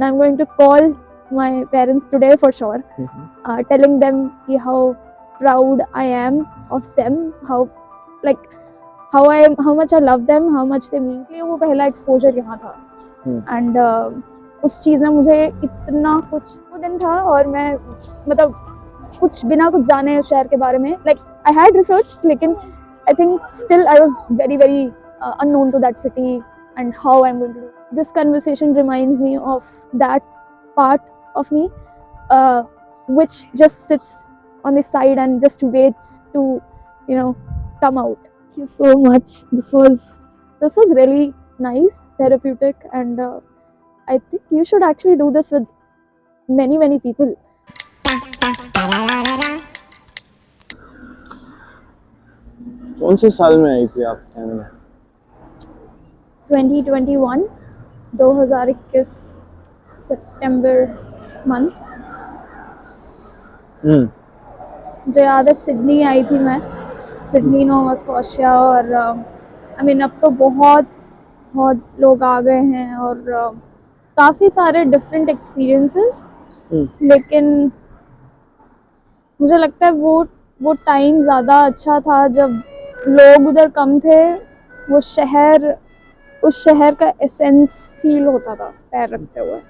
and I'm going to call my parents today for sure, telling them कि how proud I am of them, how much I love them, how much they mean. वो पहला exposure यहाँ था and उस चीज़ ने मुझे इतना कुछ वो दिन था और मैं मतलब कुछ बिना कुछ जाने उस शहर के बारे में, like I had researched, लेकिन I think still I was very unknown to that city and how I'm going to do. This conversation reminds me of that part of me which just sits on the side and just waits to, you know, come out. Thank you so much. This was really nice, therapeutic, and I think you should actually do this with many people. कौन से साल में आई थी आप Canada? 2021 2021 सितंबर month. मुझे याद है Sydney आई थी मैं, सिडनी नोवा स्कॉशिया, और आई मीन अब तो बहुत लोग आ गए हैं और काफ़ी सारे डिफरेंट एक्सपीरियंसेस, लेकिन मुझे लगता है वो टाइम ज़्यादा अच्छा था जब लोग उधर कम थे। वो उस शहर का एसेंस फील होता था पैर रखते हुए।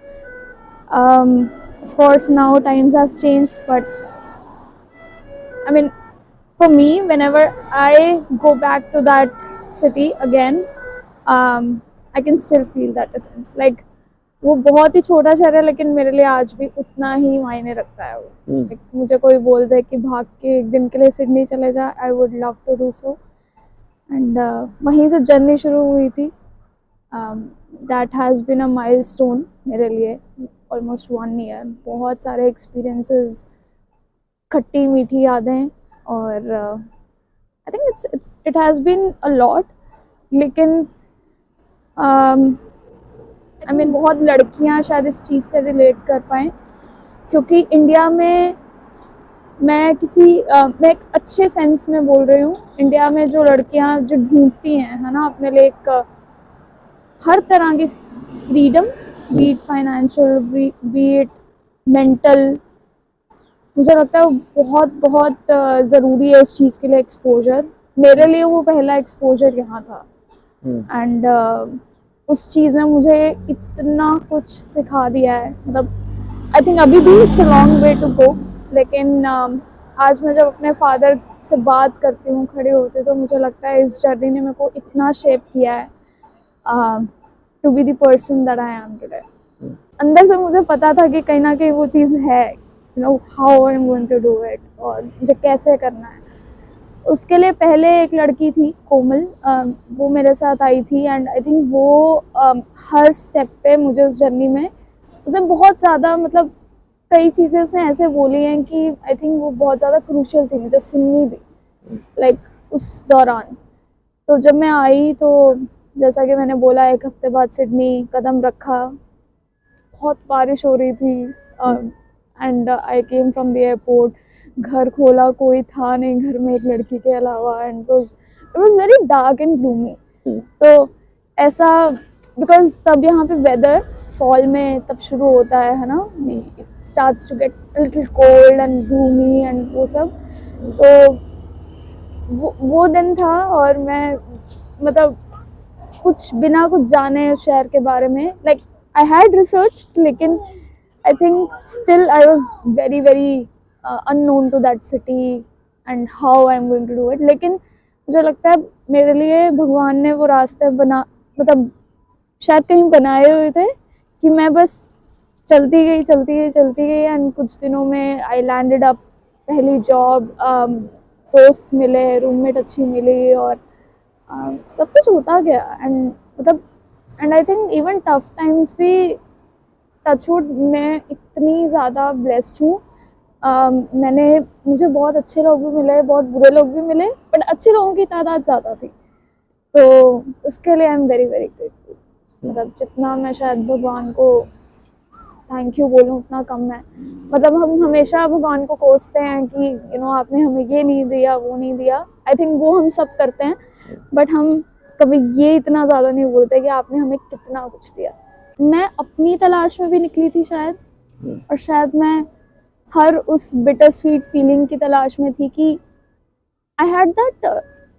Of course now times have changed, but I mean for me whenever I go back to that city again, I can still feel that essence. Like वो बहुत ही छोटा शहर है लेकिन मेरे लिए आज भी उतना ही मायने रखता है वो। like, मुझे कोई बोल दे कि भाग के एक दिन के लिए सिडनी चले जा, I would love to do so. And वहीं से जर्नी शुरू हुई थी। That has been a milestone मेरे लिए, ऑलमोस्ट 1 ईयर। बहुत सारे एक्सपीरियंसेस, खट्टी मीठी यादें, और I think it has been a lot. लेकिन आई मीन बहुत लड़कियां शायद इस चीज़ से रिलेट कर पाएँ, क्योंकि इंडिया में मैं एक अच्छे सेंस में बोल रही हूँ, इंडिया में जो लड़कियाँ जो ढूंढती हैं है ना अपने लिए एक हर तरह की freedom, B it financial, B it mental, मुझे लगता है वो बहुत ज़रूरी है उस चीज़ के लिए एक्सपोजर। मेरे लिए वो पहला एक्सपोजर यहाँ था एंड उस चीज़ ने मुझे इतना कुछ सिखा दिया है। मतलब आई थिंक अभी भी it's a long way to go, लेकिन आज मैं जब अपने फादर से बात करती हूँ खड़े होते, तो मुझे लगता है इस जर्नी ने मेरे को इतना शेप किया है to be the person that I am today. अंदर से मुझे पता था कि कहीं ना कहीं वो चीज़ है, you know how I am going to do it और मुझे कैसे करना है। उसके लिए पहले एक लड़की थी कोमल, वो मेरे साथ आई थी एंड आई थिंक वो हर स्टेप पे मुझे उस जर्नी में उसने बहुत ज़्यादा, मतलब कई चीज़ें उसने ऐसे बोली हैं कि आई थिंक वो बहुत ज़्यादा क्रूशियल थी मुझे सुननी भी, लाइक उस दौरान। तो जब मैं आई तो जैसा कि मैंने बोला, 1 हफ्ते बाद सिडनी कदम रखा, बहुत बारिश हो रही थी and I came from the airport. घर खोला, कोई था नहीं घर में एक लड़की के अलावा, and it was very dark and gloomy. तो ऐसा, बिकॉज तब यहाँ पे वेदर फॉल में तब शुरू होता है ना, it starts to get a little cold and gloomy and वो सब। तो वो दिन था और मैं मतलब कुछ बिना कुछ जाने उस शहर के बारे में, लाइक आई हैड रिसर्च, लेकिन I think still I was very unknown to that city and how I'm going to do it। लेकिन मुझे लगता है मेरे लिए भगवान ने वो रास्ते मतलब शायद कहीं बनाए हुए थे कि मैं बस चलती गई एंड कुछ दिनों में आई लैंडेड अप, पहली जॉब, दोस्त मिले, रूममेट अच्छी मिली, और सब कुछ होता गया। And I think even tough times भी, टचवुड, मैं इतनी ज़्यादा ब्लेस्ड हूँ। मुझे बहुत अच्छे लोग भी मिले, बहुत बुरे लोग भी मिले, बट अच्छे लोगों की तादाद ज़्यादा थी, तो उसके लिए आई एम वेरी ग्रेटफुल। मतलब जितना मैं शायद भगवान को थैंक यू बोलूँ उतना कम है। मतलब हम हमेशा भगवान को कोसते हैं कि यू नो आपने हमें ये नहीं दिया, वो नहीं दिया। आई थिंक वो हम सब करते हैं, बट हम कभी ये इतना ज़्यादा नहीं बोलते कि आपने हमें कितना कुछ दिया। मैं अपनी तलाश में भी निकली थी शायद, और शायद मैं हर उस बिटर स्वीट फीलिंग की तलाश में थी कि I had that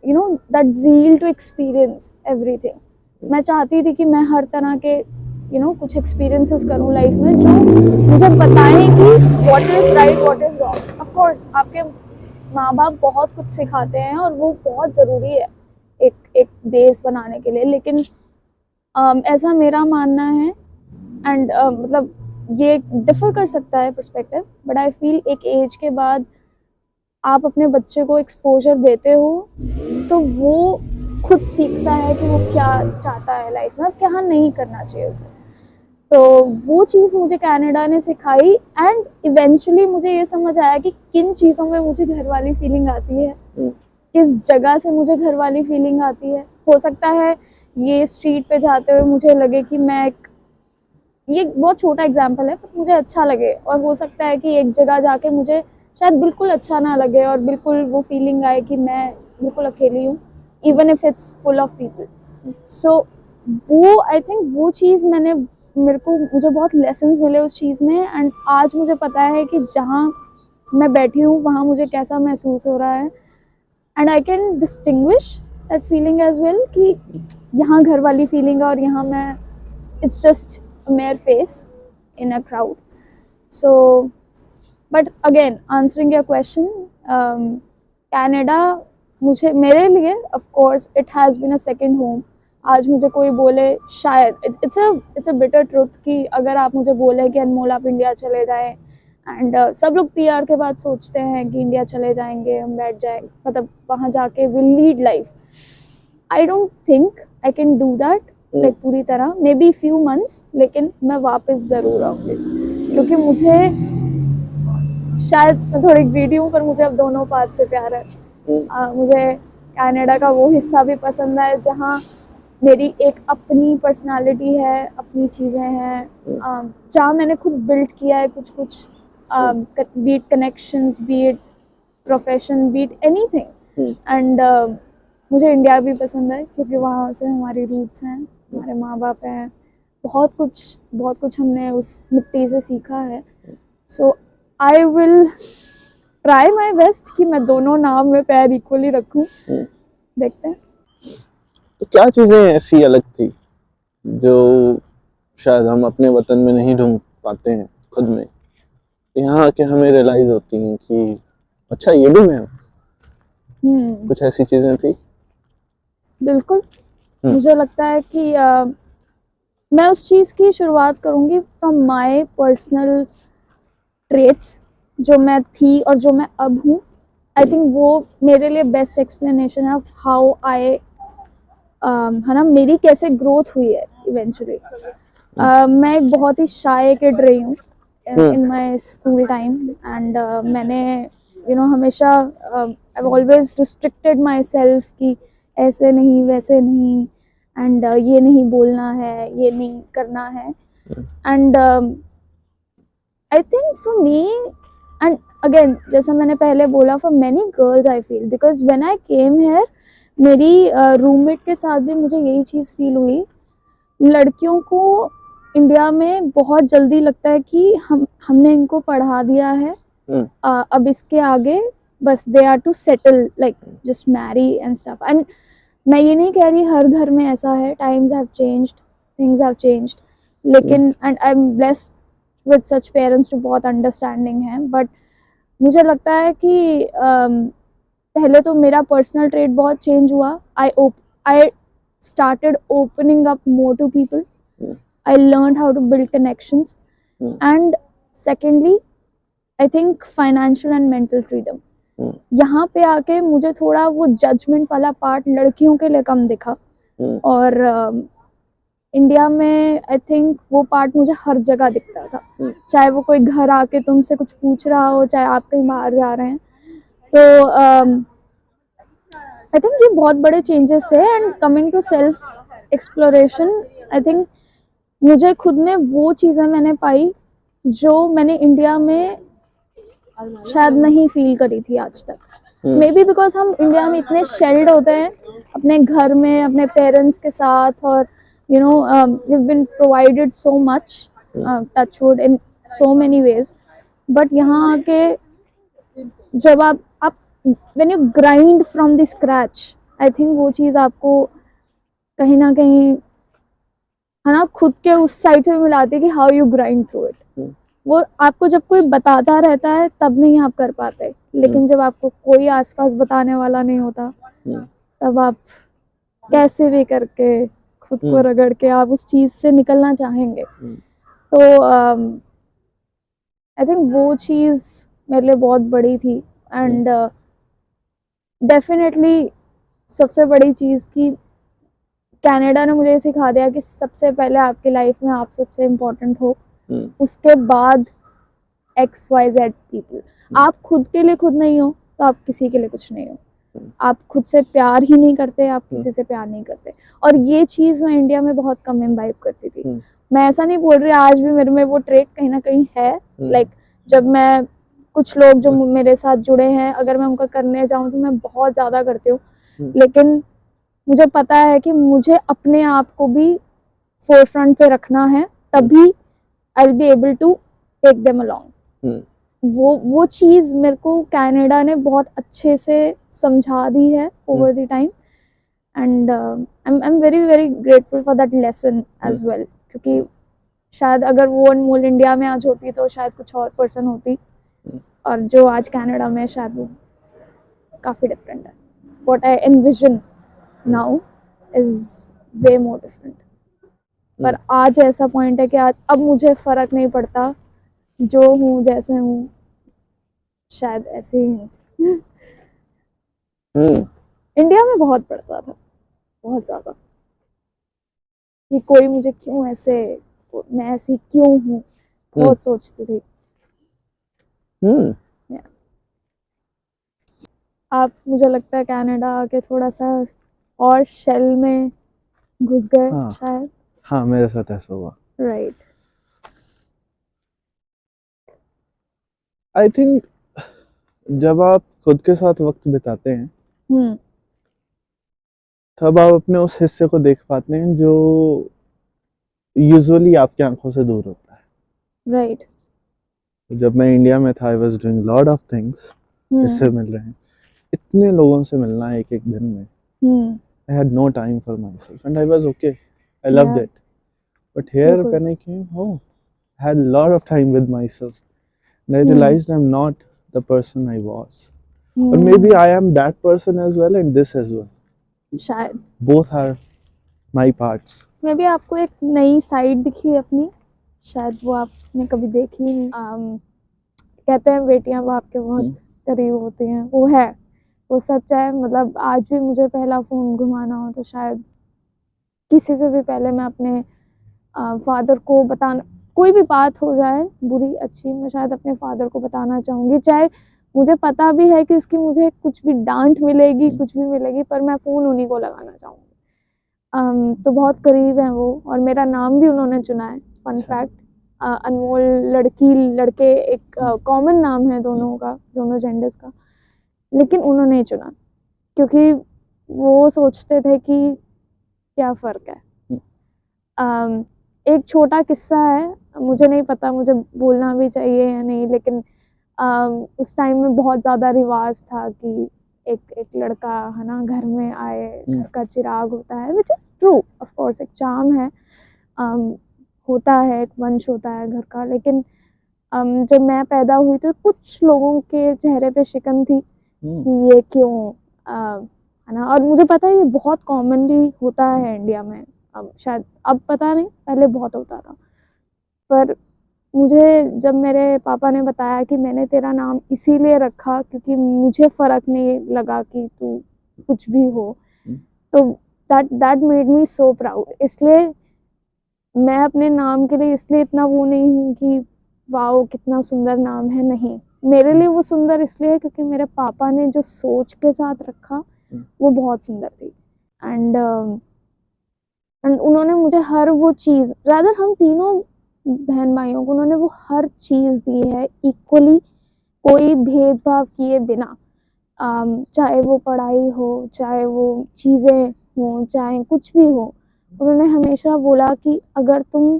that zeal to experience everything. मैं चाहती थी कि मैं हर तरह के कुछ एक्सपीरियंसेस करूं लाइफ में जो मुझे बताएं कि what is right, what is wrong. Of course आपके माँ बाप बहुत कुछ सिखाते हैं और वो बहुत ज़रूरी है एक बेस बनाने के लिए, लेकिन ऐसा मेरा मानना है, एंड मतलब ये डिफर कर सकता है पर्सपेक्टिव, बट आई फील एक एज के बाद आप अपने बच्चे को एक्सपोजर देते हो तो वो खुद सीखता है कि वो क्या चाहता है लाइफ में, क्या नहीं करना चाहिए उसे। तो वो चीज़ मुझे कनाडा ने सिखाई, एंड इवेंचुअली मुझे ये समझ आया कि किन चीज़ों में मुझे घर वाली फीलिंग आती है, किस जगह से मुझे घर वाली फीलिंग आती है। हो सकता है ये स्ट्रीट पे जाते हुए मुझे लगे कि मैं ये बहुत छोटा एग्जांपल है पर मुझे अच्छा लगे, और हो सकता है कि एक जगह जाके मुझे शायद बिल्कुल अच्छा ना लगे और बिल्कुल वो फीलिंग आए कि मैं बिल्कुल अकेली हूँ, even if it's full of people. So वो आई थिंक वो चीज़ मुझे बहुत लेसन्स मिले उस चीज़ में, एंड आज मुझे पता है कि जहाँ मैं बैठी हूँ वहाँ मुझे कैसा महसूस हो रहा है, and I can distinguish that feeling as well कि यहाँ घर वाली फीलिंग है और यहाँ मैं it's just a mere face in a crowd. So, but again, answering your question, Canada मेरे लिए of course it has been a second home. आज मुझे कोई बोले शायद it's a bitter truth कि अगर आप मुझे बोले कि अनमोल आप इंडिया चले जाएं, एंड सब लोग PR के बाद सोचते हैं कि इंडिया चले जाएंगे, हम बैठ जाएंगे, मतलब वहाँ जाके we'll lead life. I don't think I can do that like पूरी तरह, मे बी फ्यू मंथ्स, लेकिन मैं वापस ज़रूर आऊँगी क्योंकि मुझे शायद मैं थोड़ी ग्रीडी हूँ पर मुझे अब दोनों पार्ट से प्यार है। मुझे कनाडा का वो हिस्सा भी पसंद है जहाँ मेरी एक अपनी पर्सनालिटी है, अपनी चीज़ें हैं, जहाँ मैंने खुद बिल्ड किया है कुछ be it connections, be it profession, be it anything. And मुझे इंडिया भी पसंद है क्योंकि वहाँ से हमारी रूट्स हैं, हमारे माँ बाप हैं, बहुत कुछ हमने उस मिट्टी से सीखा है। So I will try my best कि मैं दोनों नाव में पैर इक्वली रखूं। देखते हैं। तो क्या चीज़ें ऐसी अलग थी जो शायद हम अपने वतन में नहीं ढूंढ पाते हैं खुद में, यहाँ आके हमें रियलाइज होती हैं कि अच्छा ये भी मैं हूँ। कुछ ऐसी चीज़ें थी? बिल्कुल। मुझे लगता है कि मैं उस चीज़ की शुरुआत करूँगी फ्रॉम माय पर्सनल ट्रेट्स, जो मैं थी और जो मैं अब हूँ। आई थिंक वो मेरे लिए बेस्ट एक्सप्लेनेशन है ऑफ हाउ आई है ना, मेरी कैसे ग्रोथ हुई है इवेंचुअली। मैं एक बहुत ही शाय किड रही हूँ in my school time, and मैंने हमेशा I have always restricted my self कि ऐसे नहीं वैसे नहीं, एंड ये नहीं बोलना है, ये नहीं करना है। And I think for me, and again जैसा मैंने पहले बोला, for many girls I feel, because when I came here मेरी रूममेट के साथ भी मुझे यही चीज़ फील हुई। लड़कियों को इंडिया में बहुत जल्दी लगता है कि हमने इनको पढ़ा दिया है, अब इसके आगे बस they are to settle, like just marry and stuff. And मैं ये नहीं कह रही हर घर में ऐसा है, times have changed, things have changed, लेकिन and I am blessed with such parents जो बहुत अंडरस्टैंडिंग हैं। बट मुझे लगता है कि पहले तो मेरा पर्सनल ट्रेट बहुत चेंज हुआ। आई started opening up more to people. I learned how to build connections. And secondly, I think financial and mental freedom. यहाँ पे आके मुझे थोड़ा वो जजमेंट वाला पार्ट लड़कियों के लिए कम दिखा, और इंडिया में आई थिंक वो पार्ट मुझे हर जगह दिखता था, चाहे वो कोई घर आके तुमसे कुछ पूछ रहा हो, चाहे आप कहीं बाहर जा रहे हैं। तो आई थिंक ये बहुत बड़े चेंजेस थे। And coming to self exploration, I think मुझे खुद में वो चीज़ें मैंने पाई जो मैंने इंडिया में शायद नहीं फील करी थी आज तक। मे बी बिकॉज हम इंडिया में इतने शेल्ड होते हैं अपने घर में, अपने पेरेंट्स के साथ, और you know, we've been provided so much, touch wood, in so many ways, but यहाँ आके जब आप when you grind from the scratch, I think वो चीज़ आपको कहीं ना कहीं, है ना, खुद के उस साइड से भी मिलाती है कि how you grind through it. वो आपको जब कोई बताता रहता है तब नहीं आप कर पाते, लेकिन जब आपको कोई आसपास बताने वाला नहीं होता तब आप कैसे भी करके खुद को रगड़ के आप उस चीज से निकलना चाहेंगे। तो आई थिंक वो चीज मेरे लिए बहुत बड़ी थी। एंड डेफिनेटली सबसे बड़ी चीज की कनाडा ने मुझे ये सिखा दिया कि सबसे पहले आपकी लाइफ में आप सबसे इम्पोर्टेंट हो, उसके बाद XYZ पीपल। आप खुद के लिए खुद नहीं हो तो आप किसी के लिए कुछ नहीं हो। आप खुद से प्यार ही नहीं करते, आप किसी से प्यार नहीं करते। और ये चीज़ मैं इंडिया में बहुत कम इम्बाइब करती थी। मैं ऐसा नहीं बोल रही, आज भी मेरे में वो ट्रेट कहीं ना कहीं है। लाइक जब मैं, कुछ लोग जो मेरे साथ जुड़े हैं, अगर मैं उनका करने जाऊँ तो मैं बहुत ज़्यादा करती हूँ, लेकिन मुझे पता है कि मुझे अपने आप को भी फोरफ्रंट पे रखना है, तभी I will be able to take them along. वो चीज़ मेरे को कनाडा ने बहुत अच्छे से समझा दी है over the time, and I am very very grateful for that lesson as well. क्योंकि शायद अगर वो अनमोल इंडिया में आज होती तो शायद कुछ और पर्सन होती, और जो आज कनाडा में शायद वो काफ़ी डिफरेंट है। What I envision now is way more different. पर आज ऐसा पॉइंट है कि आज अब मुझे फर्क नहीं पड़ता, जो हूँ जैसे हूँ शायद ऐसे ही हूँ। इंडिया में बहुत पड़ता था, बहुत ज्यादा, कि कोई मुझे क्यों ऐसे, मैं ऐसी क्यों हूँ, बहुत सोचती थी। आप, मुझे लगता है कनाडा आके थोड़ा सा और शेल में घुस गए। हाँ, शायद। हाँ, मेरे साथ ऐसा हुआ। राइट। आई थिंक जब आप खुद के साथ वक्त बिताते हैं तब आप अपने उस हिस्से को देख पाते हैं जो यूजुअली आपकी आंखों से दूर होता है। राइट। जब मैं इंडिया में था, I was doing lot of things, इससे मिल रहे हैं, इतने लोगों से मिलना है एक एक दिन में। I had no time for myself and I was okay. I loved it. But here when I came home, I had a lot of time with myself. And I realized I'm not the person I was. Or maybe I am that person as well and this as well. शायद Both are my parts. मे भी आपको एक नई side दिखी अपनी, शायद वो आपने कभी देखी नहीं। कहते हैं बेटियां बाप के बहुत करीब होती हैं, वो है, वो सच है। मतलब आज भी मुझे पहला फ़ोन घुमाना हो तो शायद किसी से भी पहले मैं अपने फादर को बताना, कोई भी बात हो जाए बुरी अच्छी, मैं शायद अपने फादर को बताना चाहूँगी, चाहे मुझे पता भी है कि उसकी मुझे कुछ भी डांट मिलेगी, कुछ भी मिलेगी, पर मैं फ़ोन उन्हीं को लगाना चाहूँगी। तो बहुत करीब हैं वो, और मेरा नाम भी उन्होंने चुना है। फन फैक्ट, अनमोल लड़की लड़के एक कॉमन नाम है दोनों का, दोनों जेंडर्स का, लेकिन उन्होंने ही चुना क्योंकि वो सोचते थे कि क्या फ़र्क है। एक छोटा किस्सा है, मुझे नहीं पता मुझे बोलना भी चाहिए या नहीं, लेकिन उस टाइम में बहुत ज़्यादा रिवाज था कि एक लड़का, है ना, घर में आए, घर का चिराग होता है, which is true, of course एक चार्म है, होता है, एक वंश होता है घर का। लेकिन जब मैं पैदा हुई तो कुछ लोगों के चेहरे पे शिकन थी कि ये क्यों, है ना। और मुझे पता है ये बहुत कॉमनली होता है इंडिया में, अब शायद अब पता नहीं, पहले बहुत होता था। पर मुझे जब मेरे पापा ने बताया कि मैंने तेरा नाम इसीलिए रखा क्योंकि मुझे फ़र्क नहीं लगा कि तू कुछ भी हो, तो that made me so proud. इसलिए मैं अपने नाम के लिए इसलिए इतना वो नहीं हूँ कि वाओ कितना सुंदर नाम है, नहीं, मेरे लिए वो सुंदर इसलिए है क्योंकि मेरे पापा ने जो सोच के साथ रखा वो बहुत सुंदर थी। एंड उन्होंने मुझे हर वो चीज़, रादर हम तीनों बहन भाइयों को उन्होंने वो हर चीज़ दी है इक्वली, कोई भेदभाव किए बिना। चाहे वो पढ़ाई हो, चाहे वो चीज़ें हों, चाहे कुछ भी हो, उन्होंने हमेशा बोला कि अगर तुम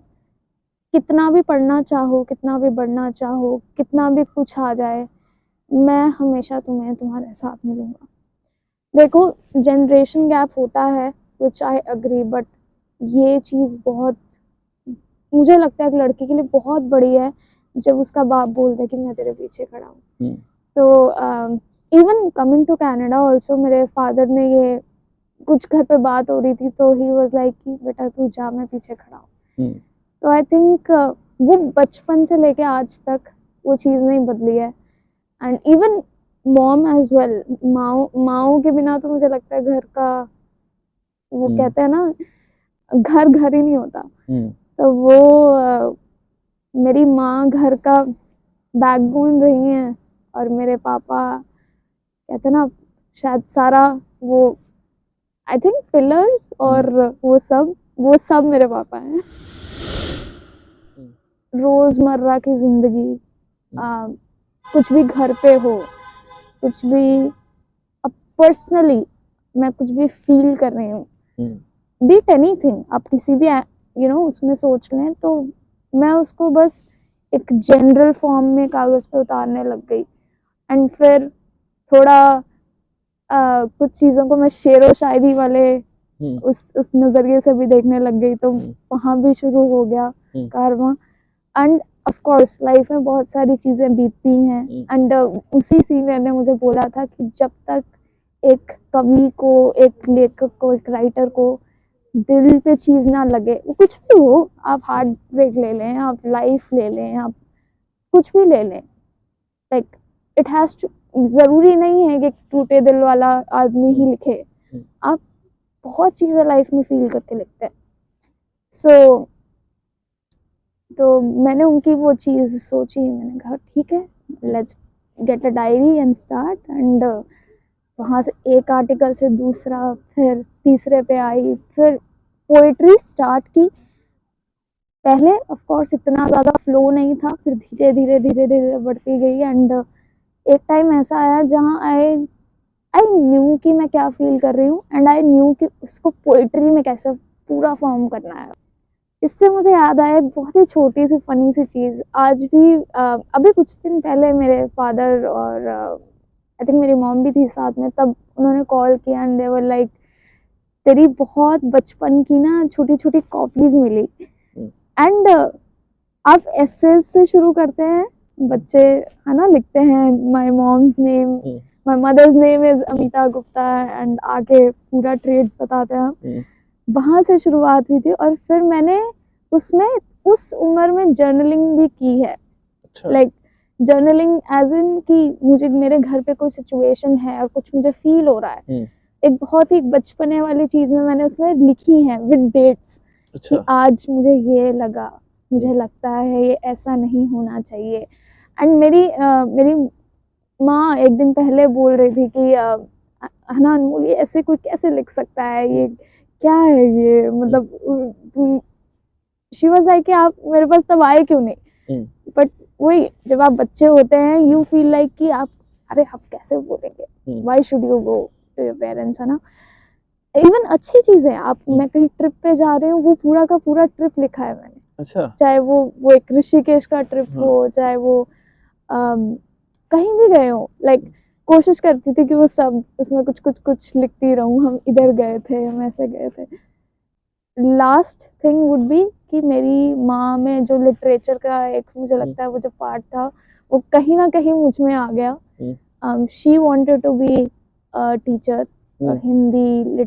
कितना भी पढ़ना चाहो, कितना भी बढ़ना चाहो, कितना भी कुछ आ जाए, मैं हमेशा तुम्हें तुम्हारे साथ मिलूंगा। देखो, जनरेशन गैप होता है, विच आई अग्री, बट ये चीज़ बहुत, मुझे लगता है एक लड़की के लिए बहुत बड़ी है जब उसका बाप बोलता है कि मैं तेरे पीछे खड़ा हूँ। तो even coming to Canada also, मेरे फादर ने ये, कुछ घर पे बात हो रही थी तो ही वाज लाइक कि बेटा तू जा, मैं पीछे खड़ा हूँ। तो आई थिंक वो बचपन से लेके आज तक वो चीज़ नहीं बदली है। And even mom as well, माओ के बिना तो मुझे लगता है घर का, वो कहते हैं ना, घर घर ही नहीं होता। तो वो मेरी माँ घर का बैकबोन रही हैं, और मेरे पापा कहते हैं ना, शायद सारा वो, आई थिंक पिलर्स, और वो सब मेरे पापा हैं। रोजमर्रा की जिंदगी, कुछ भी घर पे हो, कुछ भी, अब पर्सनली मैं कुछ भी फील कर रही हूँ, बीट एनीथिंग, आप किसी भी उसमें सोच लें, तो मैं उसको बस एक जनरल फॉर्म में कागज पे उतारने लग गई। एंड फिर थोड़ा कुछ चीज़ों को मैं शेरो शायरी वाले उस नज़रिए से भी देखने लग गई, तो वहाँ भी शुरू हो गया कारवां। एंड ऑफ कोर्स लाइफ में बहुत सारी चीज़ें बीतती हैं, एंड उसी सीनियर ने मुझे बोला था कि जब तक एक कवि को, एक लेखक को, एक राइटर को दिल पे चीज़ ना लगे, वो कुछ भी हो, आप हार्ट ब्रेक ले लें, आप लाइफ ले लें, आप कुछ भी ले लें, लाइक इट हैज़ टू, ज़रूरी नहीं है कि टूटे दिल वाला आदमी ही लिखे, आप बहुत चीज़ें लाइफ में फील करके लिखते हैं। सो तो मैंने उनकी वो चीज़ सोची, मैंने कहा ठीक है, let's get a diary and start. And वहाँ से एक आर्टिकल से दूसरा, फिर तीसरे पे आई, फिर पोइट्री स्टार्ट की। पहले ऑफ कोर्स इतना ज़्यादा फ्लो नहीं था, फिर धीरे धीरे धीरे धीरे बढ़ती गई। एंड एक टाइम ऐसा आया जहाँ आई न्यू कि मैं क्या फील कर रही हूँ, एंड आई न्यू कि उसको पोइट्री में कैसे पूरा फॉर्म करना है। इससे मुझे याद आया एक बहुत ही छोटी सी फनी सी चीज़, आज भी अभी कुछ दिन पहले मेरे फादर और आई थिंक मेरी मॉम भी थी साथ में, तब उन्होंने कॉल किया एंड दे वर लाइक, तेरी बहुत बचपन की ना छोटी छोटी कॉपीज मिली। एंड आप एसेज से शुरू करते हैं, बच्चे है ना, लिखते हैं my mom's name, my mother's name is Amita Gupta, and आके पूरा ट्रेड्स बताते हैं। वहाँ से शुरुआत हुई थी, और फिर मैंने उसमें उस उम्र में जर्नलिंग भी की है। लाइक जर्नलिंग एज इन कि मुझे, मेरे घर पे कोई सिचुएशन है और कुछ मुझे फील हो रहा है, एक बहुत ही बचपने वाली चीज़ में मैंने उसमें लिखी है विद डेट्स। कि आज मुझे ये लगा, मुझे लगता है ये ऐसा नहीं होना चाहिए। एंड मेरी माँ एक दिन पहले बोल रही थी कि है ना अनमोल, ये ऐसे कोई कैसे लिख सकता है, ये क्या है ये, मतलब तुम, शी वाज लाइक कि आप मेरे पास तब आए क्यों नहीं। बट वही, जब आप बच्चे होते हैं यू फील लाइक कि आप, अरे आप कैसे बोलेंगे, why should you go to your parents, है ना। इवन अच्छी चीज़ है, आप, मैं कहीं ट्रिप पे जा रही हूँ, वो पूरा का पूरा ट्रिप लिखा है मैंने। अच्छा। चाहे वो एक ऋषिकेश का ट्रिप हो, चाहे वो कहीं भी गए हो, लाइक कोशिश करती थी कि वो सब उसमें कुछ कुछ कुछ लिखती रहूं, हम इधर गए थे, हम ऐसे गए थे। लास्ट थिंग वुड बी कि मेरी माँ में जो लिटरेचर का एक, मुझे लगता है वो जो पार्ट था, वो कहीं ना कहीं मुझ में आ गया। She wanted to be teacher, Hindi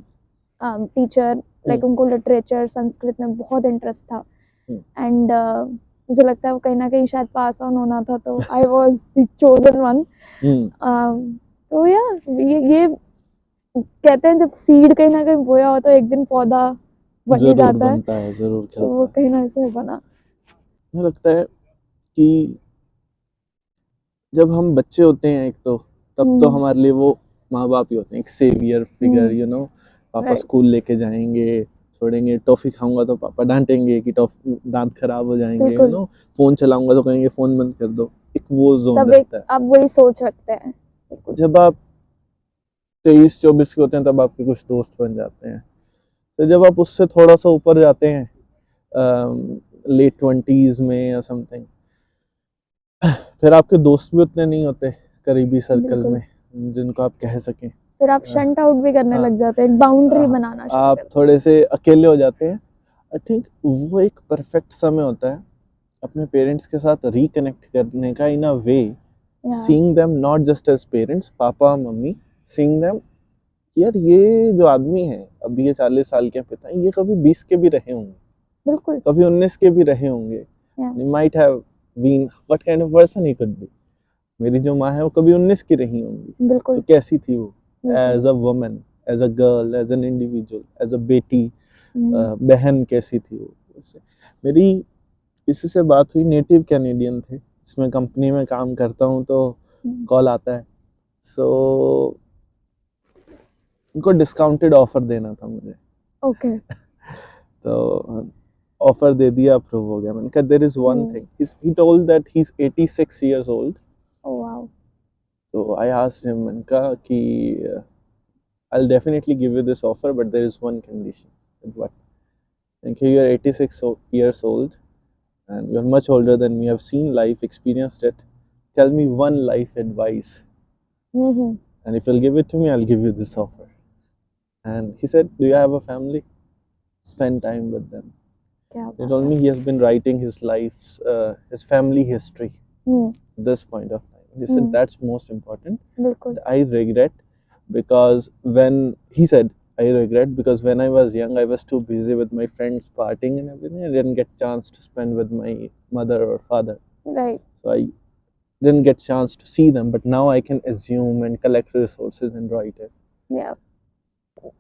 teacher, like उनको लिटरेचर, संस्कृत में बहुत इंटरेस्ट था। एंड मुझे लगता है वो कहीं ना कहीं शायद पास ऑन होना था, तो I was the chosen one. तो ये कहते हैं जब सीड कहीं ना कहीं बोया हो तो एक दिन पौधा बन ही जाता है, जरूर तो वो कहीं ना से बना। मुझे लगता है कि जब हम बच्चे होते हैं एक तो, तब तो हमारे लिए वो माँ बाप ही होते हैं, एक सेवियर फिगर, यू नो। पापा स्कूल लेके जाएंगे, छोड़ेंगे, टॉफी खाऊंगा तो पापा डांटेंगे कि टॉफी, दांत खराब हो जाएंगे, यू नो। फोन चलाऊंगा तो कहेंगे फोन बंद कर दो, एक वो जोन रहता है। आप वही सोच रखते हैं। जब आप 23-24 के होते हैं तब आपके कुछ दोस्त बन जाते हैं, तो जब आप उससे थोड़ा सा ऊपर जाते हैं लेट 20s में या समथिंग, फिर आपके दोस्त भी उतने नहीं होते करीबी सर्कल बिल्कुल। में जिनको आप कह सकें। फिर आप शंट आउट भी करने हाँ। लग जाते हैं, एक बाउंड्री बनाना शुरू आप करते थोड़े से अकेले हो जाते हैं। आई थिंक वो एक परफेक्ट समय होता है अपने पेरेंट्स के साथ रिकनेक्ट करने का, इन अ वे हैं। Seeing them not just as parents, पापा मम्मी, सीइंग देम यार ये जो आदमी है अभी ये 40 साल के पिता हैं, ये कभी 20 के भी रहे होंगे, बिल्कुल। कभी 19 के भी रहे होंगे। Yeah. They might have been what kind of person he could be. मेरी जो माँ है वो कभी 19 की रही होंगी, बिल्कुल। तो कैसी थी वो बिल्कुल। As a woman, as a girl, as an individual, as a बेटी, बहन कैसी थी वो। मेरी किसी से बात हुई, नेटिव कैनेडियन थे, इसमें कंपनी में काम करता हूँ तो कॉल आता है, सो उनको डिस्काउंटेड ऑफर देना था मुझे। ओके। तो ऑफर दे दिया, अप्रूव हो गया। मैंने कहा there is one thing, he told that he is 86 years old. Oh wow. तो आई आस्क्ड हिम, मैंने कहा कि I'll definitely give you this offer, but there is one condition. I said, what? Okay, you are 86 years old and you are much older than me. I've seen life, experienced it. Tell me one life advice. And if you'll give it to me, I'll give you this offer. And he said, do you have a family? Spend time with them. He told me he has been writing his life's, his family history at this point of time. He said, that's most important. I regret because when he said, I regret because when I was young, I was too busy with my friends partying and everything. I didn't get chance to spend with my mother or father. Right. So I didn't get chance to see them, but now I can assume and collect resources and write it. Yeah.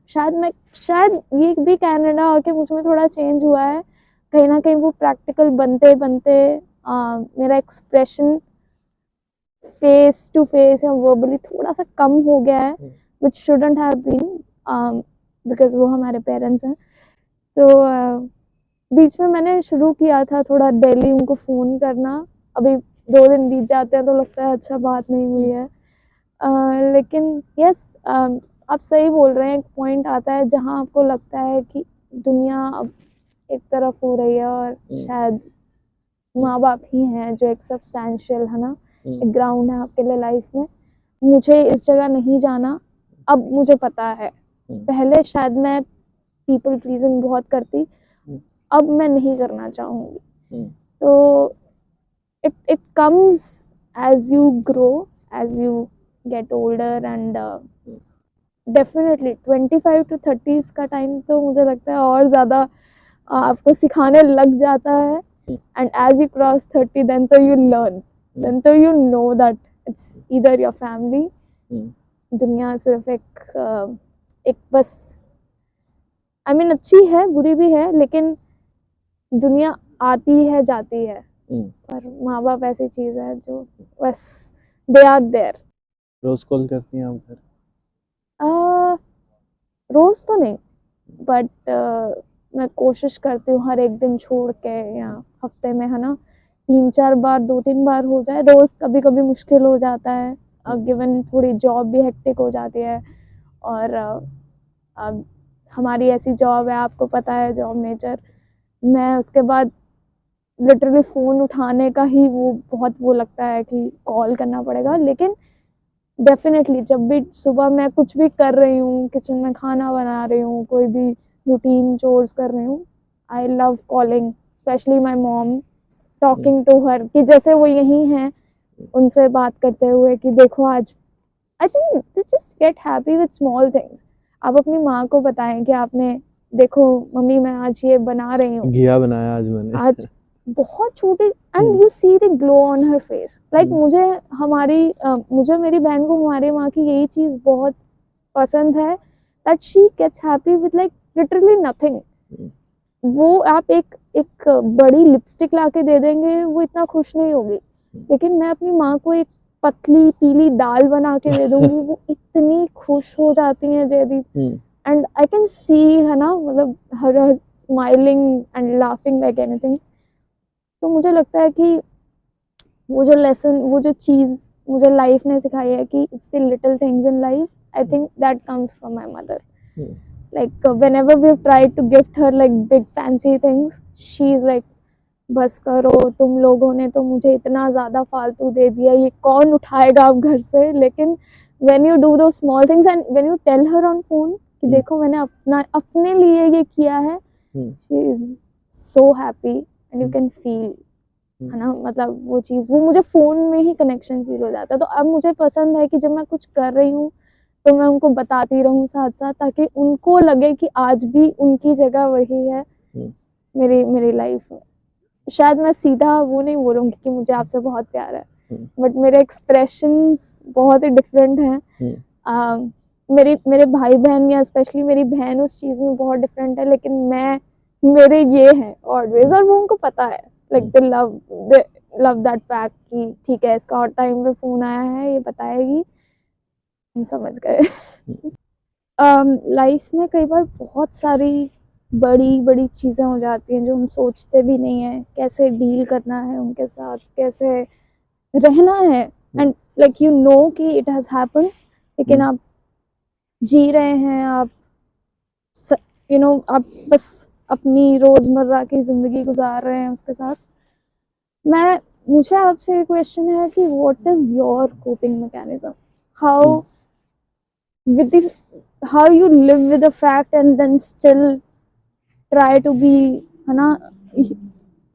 शायद ये भी Canada आके मुझ में थोड़ा change हुआ है, कहीं ना कहीं वो प्रैक्टिकल बनते बनते मेरा एक्सप्रेशन फेस टू फेस या वर्बली थोड़ा सा कम हो गया है, which shouldn't have been because वो हमारे पेरेंट्स हैं। तो बीच में मैंने शुरू किया था थोड़ा डेली उनको फ़ोन करना, अभी 2 दिन बीत जाते हैं तो लगता है अच्छा बात नहीं हुई है, लेकिन यस आप सही बोल रहे हैं, एक पॉइंट आता है जहाँ आपको लगता है कि दुनिया अब एक तरफ हो रही है और शायद माँ बाप ही हैं जो एक सब्सटैंशियल है ना, एक ग्राउंड है आपके लिए लाइफ में। मुझे इस जगह नहीं जाना, अब मुझे पता है। पहले शायद मैं पीपल प्लीजिंग बहुत करती, अब मैं नहीं करना चाहूँगी। तो it comes as you grow, as you get older and definitely 25 to 30s का टाइम तो मुझे लगता है और ज़्यादा आपको सिखाने लग जाता है, and as you cross 30 then तो you learn, then तो you know that it's either your family, दुनिया सिर्फ एक बस I mean अच्छी है बुरी भी है, लेकिन दुनिया आती है जाती है, और माँ बाप ऐसी चीज़ है जो बस दे आर देयर। रोज कॉल करती हैं आप फिर? रोज तो नहीं, बट मैं कोशिश करती हूँ हर एक दिन छोड़ के, या हफ्ते में है ना 3-4 बार, 2-3 बार हो जाए। रोज कभी कभी मुश्किल हो जाता है, गिवन थोड़ी जॉब भी हेक्टिक हो जाती है, और हमारी ऐसी जॉब है, आपको पता है जॉब नेचर, मैं उसके बाद लिटरली फ़ोन उठाने का ही वो बहुत वो लगता है कि कॉल करना पड़ेगा। लेकिन डेफिनेटली जब भी सुबह मैं कुछ भी कर रही हूँ, किचन में खाना बना रही हूँ, कोई भी रूटीन चोर्स कर रही हूँ, I love calling specially my mom, talking to her, कि जैसे वो यही हैं उनसे बात करते हुए कि देखो आज, I think they just get happy with small things. आप अपनी माँ को बताएं कि आपने देखो मम्मी मैं आज ये बना रही हूँ, घिया बनाया आज मैंने, आज बहुत छोटी, and you see the glow on her face. Like मुझे मेरी बहन को हमारी माँ की यही चीज़ बहुत पसंद है, that she gets happy with like literally nothing. वो आप एक बड़ी लिपस्टिक लाके दे देंगे, वो इतना खुश नहीं होगी, लेकिन मैं अपनी माँ को एक पतली पीली दाल बना के दे दूंगी, वो इतनी खुश हो जाती हैं Jaideep, and I can see है ना, मतलब हर smiling and laughing like anything. तो मुझे लगता है कि वो जो लेसन, वो जो चीज़ मुझे लाइफ ने सिखाई है कि it's the little things in life, I think that comes from my mother. like whenever we've tried to gift her like big fancy things, she's like, बस करो, तुम लोगों ने तो मुझे इतना ज़्यादा फालतू दे दिया, ये कौन उठाएगा अब घर से। लेकिन when you do those small things and when you tell her on phone कि देखो मैंने अपने लिए ये किया है, she is so happy and you can feel, है ना, मतलब वो चीज़, वो मुझे फ़ोन में ही कनेक्शन फील हो जाता है। तो अब मुझे पसंद है कि जब मैं कुछ कर रही हूँ तो मैं उनको बताती रहूँ साथ साथ, ताकि उनको लगे कि आज भी उनकी जगह वही है मेरी लाइफ में। शायद मैं सीधा वो नहीं बोलूँगी कि मुझे आपसे बहुत प्यार है, बट मेरे एक्सप्रेशंस बहुत ही डिफरेंट हैं। मेरे भाई बहन या स्पेशली मेरी बहन उस चीज़ में बहुत डिफरेंट है, लेकिन मेरे ये है ऑलवेज, और वो उनको पता है, like they love that fact कि ठीक है इसका और टाइम पे फ़ोन आया है, ये बताएगी, हम समझ गए। लाइफ में कई बार बहुत सारी बड़ी बड़ी चीज़ें हो जाती हैं जो हम सोचते भी नहीं हैं, कैसे डील करना है उनके साथ, कैसे रहना है, एंड लाइक यू नो कि इट हैज़ हैपेंड, लेकिन आप जी रहे हैं, आप आप बस अपनी रोज़मर्रा की ज़िंदगी गुजार रहे हैं उसके साथ। मुझे आपसे एक क्वेश्चन है कि what is your coping mechanism, how you live with the fact and then still try to be, है ना,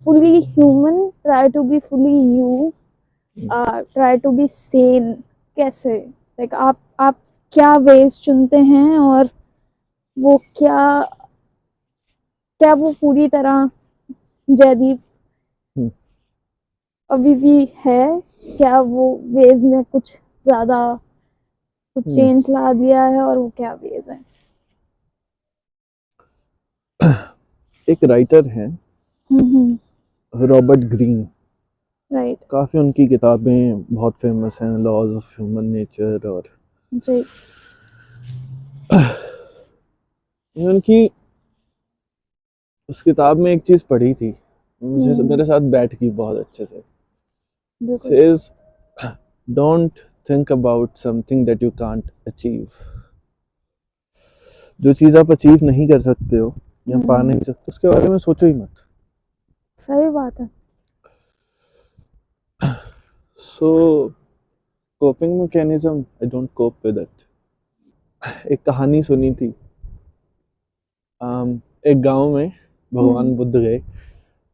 fully human, try to be fully you, try to be sane, कैसे, like आप क्या वेज चुनते हैं, और वो क्या वो पूरी तरह जयदीप अभी भी है, क्या वो वेज ने कुछ ज़्यादा कुछ चेंज ला दिया है, और वो क्या वेज है? एक राइटर हैं रॉबर्ट ग्रीन, राइट, काफ़ी उनकी किताबें बहुत फेमस हैं, लॉज ऑफ ह्यूमन नेचर, और जी उनकी उस किताब में एक चीज़ पढ़ी थी, मुझे मेरे साथ बैठ गई बहुत अच्छे से। Says don't think about something that you can't achieve, जो चीज़ आप अचीव नहीं कर सकते हो या पा नहीं सकते उसके बारे में सोचो ही मत। सही बात है। So coping mechanism, I don't cope with it. एक कहानी सुनी थी, एक गांव में भगवान बुद्ध गए,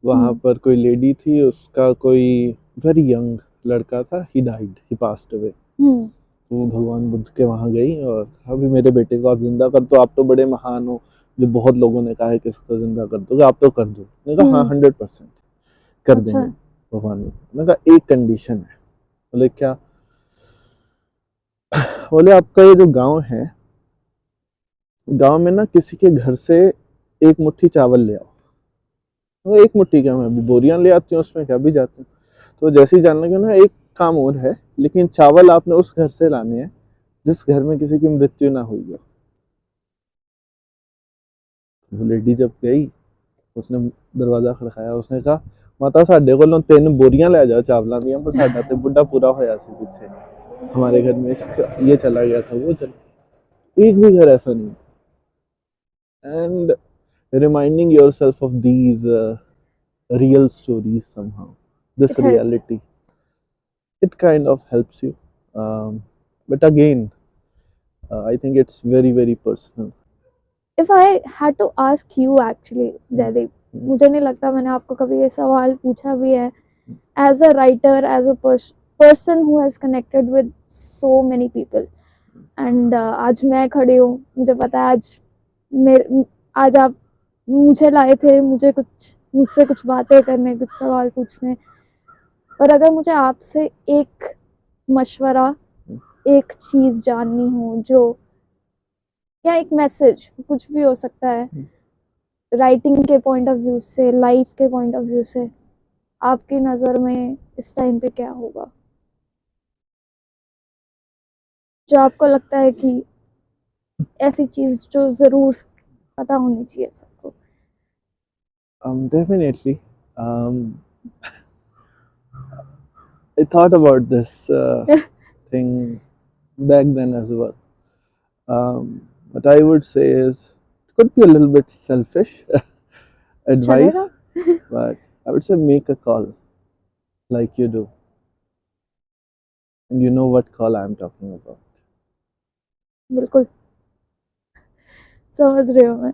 वहाँ पर कोई लेडी थी, उसका कोई वेरी यंग लड़का था, he died, he passed away. वो भगवान बुद्ध के वहाँ गई और अभी मेरे बेटे को आप जिंदा कर दो, आप तो बड़े महान हो, जो बहुत लोगों ने कहा है कि इसको जिंदा कर दो, आप तो कर दो। मैंने कहा हाँ 100% कर देंगे भगवान। मैंने कहा एक कंडीशन है। बोले क्या? बोले आपका ये जो गांव है, गांव में ना किसी के घर से एक मुट्ठी चावल ले आओ। तो एक मुट्ठी क्या, मैं अभी बोरियां ले आती हूँ, उसमें क्या भी जाती हूँ। तो जैसे ही जानना कि ना एक काम और है, लेकिन चावल आपने उस घर से लाने हैं जिस घर में किसी की मृत्यु ना हुई हो। वो लेडी जब गई, उसने दरवाजा खड़काया, उसने कहा माता साढ़े को 3 बोरियां ले जाओ चावलों दी, पर साडा ते बुढ़ा पूरा होया सी पीछे, हमारे घर में ये चला गया था, वो चला, एक भी घर ऐसा नहीं। And reminding yourself of these real stories somehow, this reality, it kind of helps you, but again I think it's very very personal. If I had to ask you actually, Jaydeep, मुझे नहीं लगता मैंने आपको कभी ये सवाल पूछा भी है, as a writer, as a person who has connected with so many people, and आज मैं खड़ी हूँ, मुझे पता है आज आप मुझे लाए थे मुझसे कुछ बातें करने, कुछ सवाल पूछने, और अगर मुझे आपसे एक मशवरा, एक चीज़ जाननी हो, जो या एक मैसेज, कुछ भी हो सकता है, राइटिंग के पॉइंट ऑफ व्यू से, लाइफ के पॉइंट ऑफ व्यू से, आपकी नज़र में इस टाइम पे क्या होगा जो आपको लगता है कि ऐसी चीज़ जो ज़रूर पता होनी चाहिए सबको? Definitely. I thought about this thing back then as well. What I would say is could be a little bit selfish advice, चलेगा. but I would say make a call like you do. And you know what call I'm talking about. बिल्कुल समझ रही हूँ मैं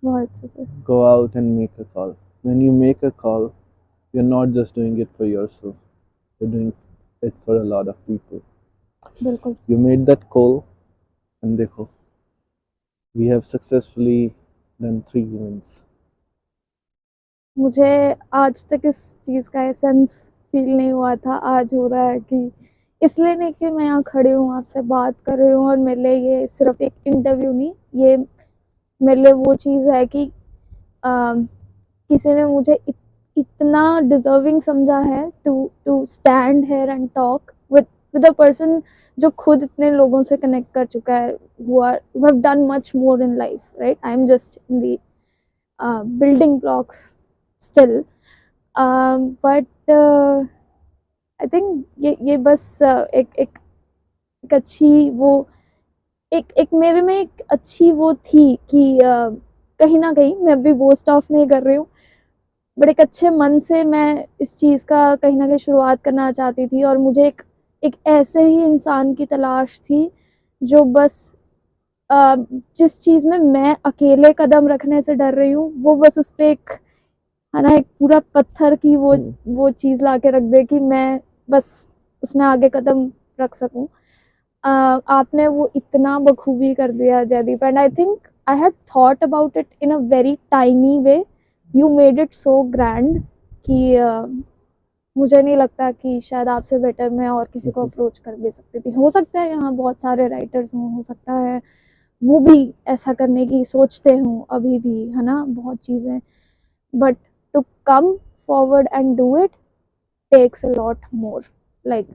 बहुत अच्छे से. Go out and make a call. When you make a call, you're not just doing it for yourself, you're doing it for a lot of people. बिल्कुल. You made that call, and देखो, we have successfully done 3 events. मुझे आज तक इस चीज़ का essence feel नहीं हुआ था, आज हो रहा है. कि इसलिए नहीं कि मैं यहाँ खड़ी हूँ आपसे बात कर रही हूँ और मेरे लिए ये सिर्फ एक इंटरव्यू नहीं, ये मेरे लिए वो चीज़ है कि किसी ने मुझे इतना डिजर्विंग समझा है to stand here and talk with a person जो खुद इतने लोगों से कनेक्ट कर चुका है, who have done much more in life, right? I am just in the building blocks still, but I think ये बस एक अच्छी वो एक मेरे में एक अच्छी वो थी कि कहीं ना कहीं मैं अभी बोस्ट ऑफ नहीं कर रही हूँ, बट एक अच्छे मन से मैं इस चीज़ का कहीं ना कहीं शुरुआत करना चाहती थी. और मुझे एक ऐसे ही इंसान की तलाश थी जो बस जिस चीज़ में मैं अकेले कदम रखने से डर रही हूँ, वो बस उस पर एक है ना एक पूरा पत्थर की वो चीज़ ला के रख दे कि मैं बस उसमें आगे कदम रख सकूँ. आपने वो इतना बखूबी कर दिया Jaydeep, and I think I had thought about it in a very tiny way. You made it so grand कि मुझे नहीं लगता कि शायद आपसे बेटर मैं और किसी को अप्रोच कर भी सकती थी. हो सकता है यहाँ बहुत सारे राइटर्स हों, हो सकता है वो भी ऐसा करने की सोचते हों अभी भी, है ना, बहुत चीज़ें, but to come forward and do it takes a lot more. Like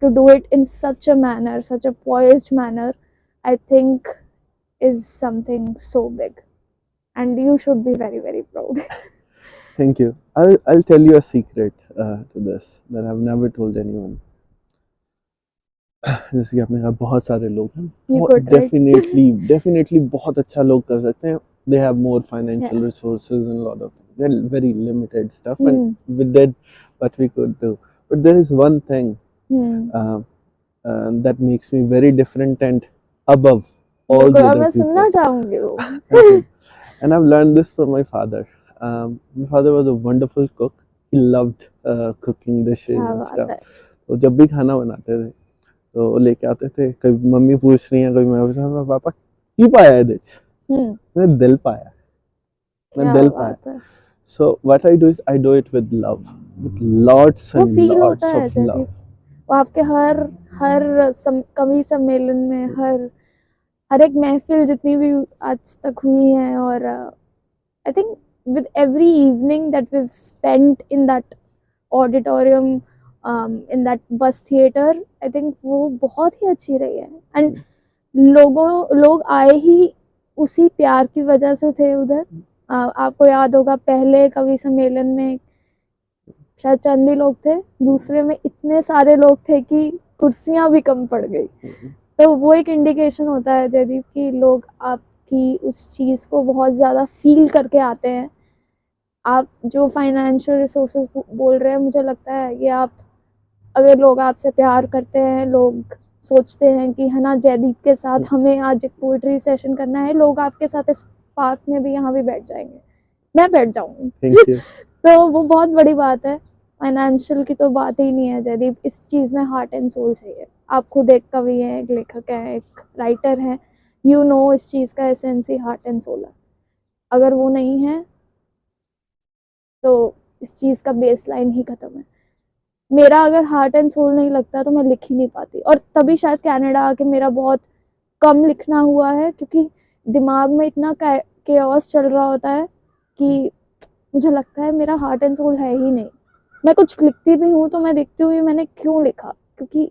to do it in such a manner, such a poised manner, I think is something so big, and you should be very very proud. Thank you. I'll tell you a secret to this that I've never told anyone. जैसे कि आपने कहा बहुत सारे लोग हैं, You could, right? definitely बहुत अच्छा लोग कर सकते हैं. They have more financial resources and a lot of very limited stuff, and we did what we could do. But there is one thing that makes me very different and above all the मैं other सुनना people. चाहूंगी वो. And I've learned this from my father. My father was a wonderful cook. He loved cooking dishes क्या and बात stuff. है. तो जब भी खाना बनाते थे तो वो लेके आते थे. कभी मम्मी पूछ रही हैं, कभी मैं पूछ रहा हूँ, पापा क्यों पाया है दिच? मैंने दिल पाया. मैं क्या दिल बात पाया. है. So what I do is I do it with love, with lots वो and फील lots होता है of love. जयदीप, वो आपके हर कवि सम्मेलन में, हर एक महफिल जितनी भी आज तक हुई हैं, और I think with every evening that we've spent in that auditorium, in that bus theater, I think वो बहुत ही अच्छी रही है. and लोग आए ही उसी प्यार की वजह से थे उधर. आपको याद होगा पहले कवि सम्मेलन में शायद चंद ही लोग थे, दूसरे में इतने सारे लोग थे कि कुर्सियां भी कम पड़ गई. तो वो एक इंडिकेशन होता है जयदीप कि लोग आपकी उस चीज़ को बहुत ज़्यादा फील करके आते हैं. आप जो फाइनेंशियल रिसोर्सेज बोल रहे हैं, मुझे लगता है ये आप, अगर लोग आपसे प्यार करते हैं, लोग सोचते हैं कि है ना जयदीप के साथ हमें आज एक पोइट्री सेशन करना है, लोग आपके साथ इस पार्क में भी यहाँ भी बैठ जाएंगे, मैं बैठ जाऊँगी. Thank you. तो वो बहुत बड़ी बात है. फाइनेंशियल की तो बात ही नहीं है जयदीप, इस चीज़ में हार्ट एंड सोल चाहिए. आप खुद एक कवि हैं, एक लेखक हैं, एक राइटर हैं, यू नो इस चीज़ का एसेंस ही हार्ट एंड सोल है. अगर वो नहीं है तो इस चीज़ का बेस लाइन ही ख़त्म है. मेरा अगर हार्ट एंड सोल नहीं लगता तो मैं लिख ही नहीं पाती, और तभी शायद कनाडा आके मेरा बहुत कम लिखना हुआ है, क्योंकि दिमाग में इतना केओस चल रहा होता है कि मुझे लगता है मेरा हार्ट एंड सोल है ही नहीं. मैं कुछ लिखती भी हूँ तो मैं देखती हूँ मैंने क्यों लिखा, क्योंकि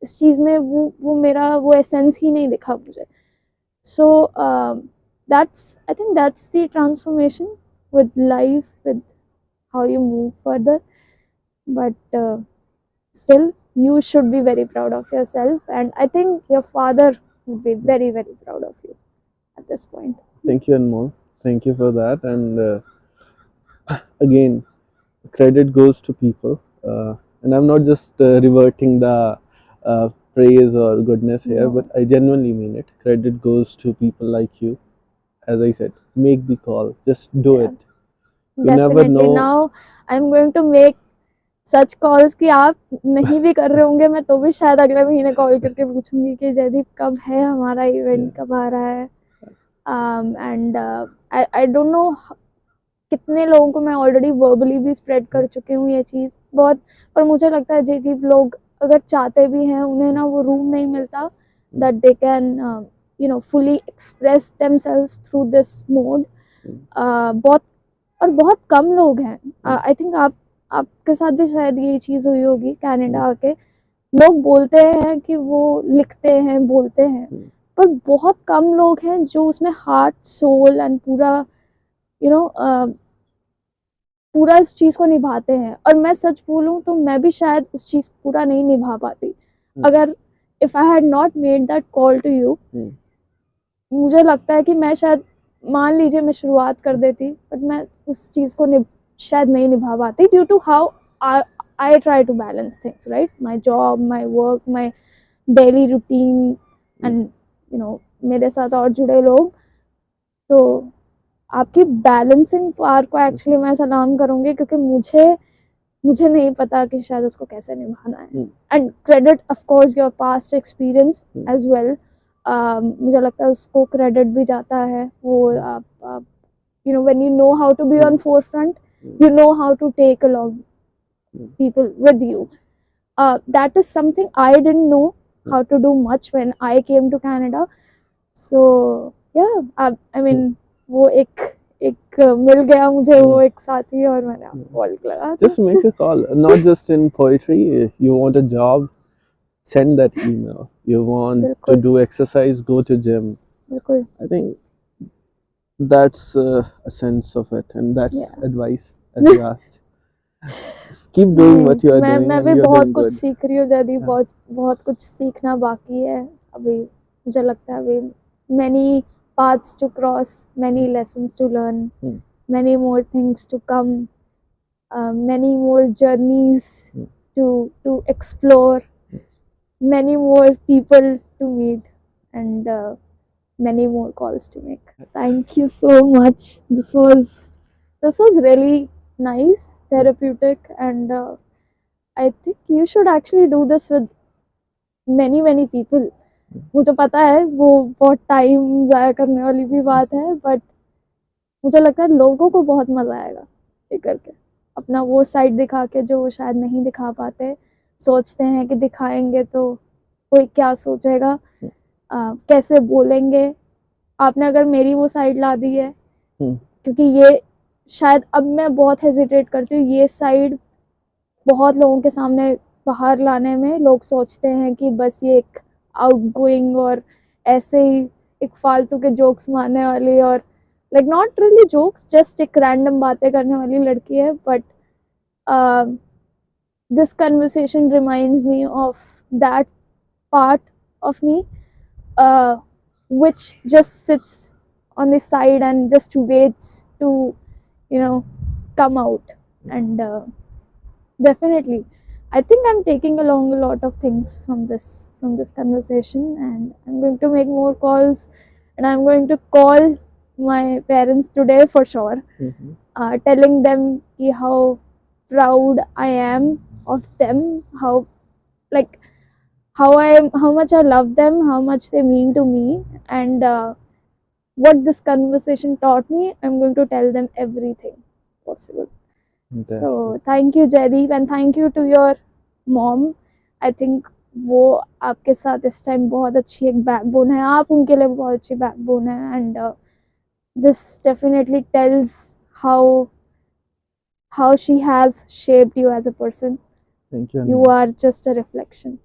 इस चीज़ में वो मेरा वो एसेंस ही नहीं दिखा मुझे. So that's, I think that's the transformation with life, with how you move further. But still you should be very proud of yourself, and I think your father would be very very proud of you at this point. Thank you, Anmol. Thank you for that. And again, credit goes to people. And I'm not just reverting the praise or goodness here, No. but I genuinely mean it. Credit goes to people like you. As I said, make the call. Just do Yeah. it. You never Definitely. know. Now I'm going to make such calls कि आप नहीं भी कर रहे होंगे मैं तो भी शायद अगले महीने कॉल करके पूछूंगी कि जयदीप कब है हमारा इवेंट, कब आ रहा है. एंड आई डोंट नो कितने लोगों को मैं ऑलरेडी वर्बली भी स्प्रेड कर चुकी हूँ ये चीज़ बहुत. पर मुझे लगता है जयदीप लोग अगर चाहते भी हैं उन्हें ना वो रूम नहीं मिलता that they can fully express themselves through this mode. बहुत और बहुत कम लोग हैं. आई थिंक आपके साथ भी शायद ये चीज़ हुई होगी कनाडा आके. लोग बोलते हैं कि वो लिखते हैं, बोलते हैं, पर बहुत कम लोग हैं जो उसमें हार्ट, सोल एंड पूरा पूरा इस चीज़ को निभाते हैं. और मैं सच बोलूँ तो मैं भी शायद उस चीज़ पूरा नहीं निभा पाती. अगर if I had not made that call to you, मुझे लगता है कि मैं शायद मान लीजिए मैं शुरुआत कर देती बट मैं उस चीज़ को शायद नहीं निभा पाती due to how I try to balance things, right. My job, my work, my daily routine and मेरे साथ और जुड़े लोग. तो आपकी बैलेंसिंग पावर को एक्चुअली मैं सलाम करूँगी क्योंकि मुझे नहीं पता कि शायद उसको कैसे निभाना है. And credit of course your past experience as well. मुझे लगता है उसको क्रेडिट भी जाता है. वो when you know how to be on forefront, you know how to take along people with you. That is something I didn't know how to do much when I came to Canada. So yeah, I mean वो एक मिल गया मुझे वो एक साथी और मैंने आपको कॉल लगा. Just make a call. Not just in poetry. You want a job, send that email. You want to do exercise, go to gym. बिल्कुल. I think that's a sense of it, and that's advice as you asked. Just keep doing what you are doing. मैं and भी you're बहुत doing कुछ good. सीख रही हूँ जयदीप. बहुत कुछ सीखना बाकी है अभी. मुझे लगता है अभी many paths to cross, many lessons to learn, many more things to come, many more journeys to explore, many more people to meet, and many more calls to make. Thank you so much. This was really nice, therapeutic, and I think you should actually do this with many people. मुझे पता है वो बहुत time ज़ाया करने वाली भी बात है बट मुझे लगता है लोगों को बहुत मज़ा आएगा ये करके. अपना वो साइड दिखा के जो वो शायद नहीं दिखा पाते. सोचते हैं कि दिखाएंगे तो कोई क्या सोचेगा, कैसे बोलेंगे. आपने अगर मेरी वो साइड ला दी है, क्योंकि ये शायद अब मैं बहुत हेजिटेट करती हूँ ये साइड बहुत लोगों के सामने बाहर लाने में. लोग सोचते हैं कि बस ये एक आउटगोइंग और ऐसे ही एक फालतू के जोक्स मारने वाली और like not really jokes, just एक रैंडम बातें करने वाली लड़की है. But this conversation reminds me of that part of me which just sits on the side and just waits to come out. And definitely I think I'm taking along a lot of things from this conversation, and I'm going to make more calls, and I'm going to call my parents today for sure, telling them how proud I am of them, how much I love them, how much they mean to me, and what this conversation taught me. I'm going to tell them everything possible. So thank you Jaydeep, and thank you to your mom. I think वो आपके साथ इस time बहुत अच्छी एक backbone है. आप उनके लिए बहुत अच्छी बैकबोन है, and this definitely tells how she has shaped you as a person. Thank you. You are just a reflection.